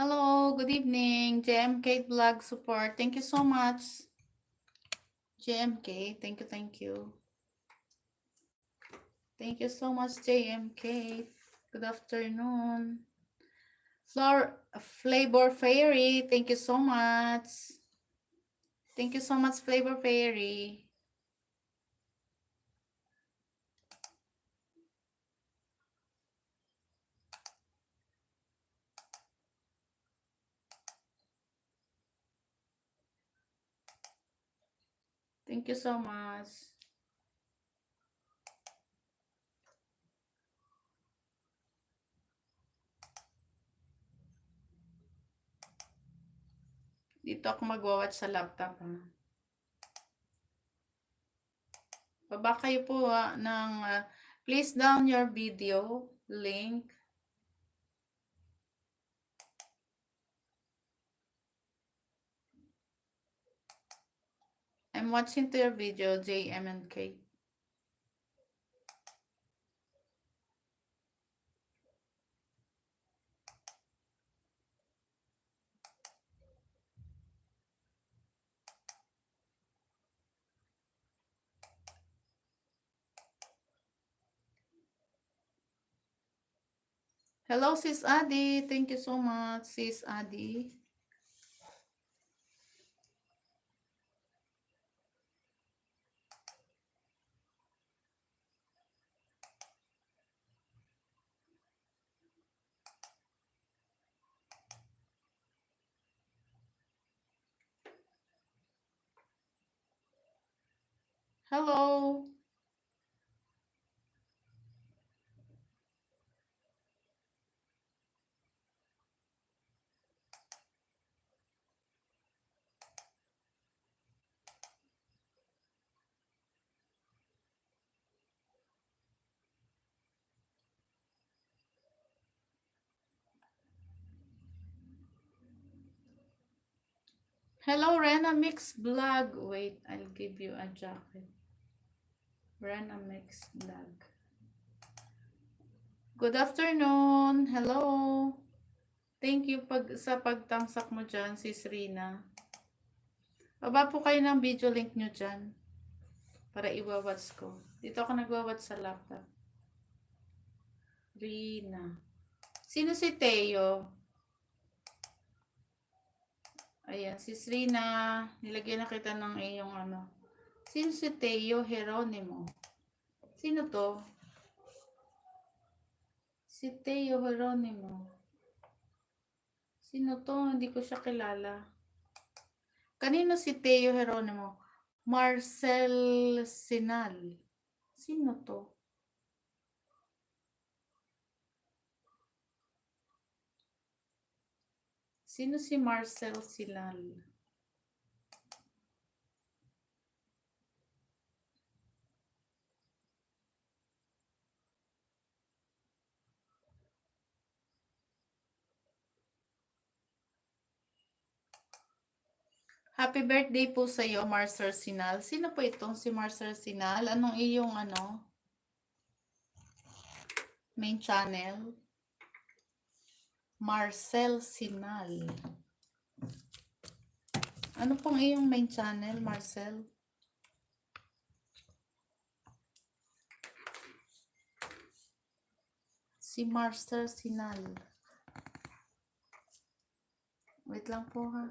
Hello, good evening. JMK Vlog Support. Thank you so much. JMK, thank you, thank you. Thank you so much, JMK. Good afternoon. Flavor Fairy, thank you so much. Thank you so much, Flavor Fairy. Thank you so much. Dito ako magwa-watch sa laptop. Baba kayo po ng please down your video link. I'm watching to your video, JM and K. Hello, Sis Adi. Thank you so much, Sis Adi. Hello. Hello, Rena Mix Vlog. Wait, I'll give you a jacket. Rena Mix Vlog. Good afternoon. Hello. Thank you sa pagtamsak mo dyan, Sis Rina. Baba po kayo ng video link nyo dyan para iwawatch ko. Dito ako nagwawatch sa laptop. Rina. Sino si Teo? Ayan, Sis Rina. Nilagyan na kita ng iyong ano. Sino si Teo Geronimo? Sino to? Si Teo Geronimo. Sino to? Hindi ko siya kilala. Kanino si Teo Geronimo? Marcel Sinal. Sino to? Sino si Marcel Sinal? Happy birthday po sa iyo, Marcel Sinal. Sino po itong si Marcel Sinal? Anong iyong main channel? Marcel Sinal. Ano pong iyong main channel, Marcel? Si Marcel Sinal. Wait lang po ha.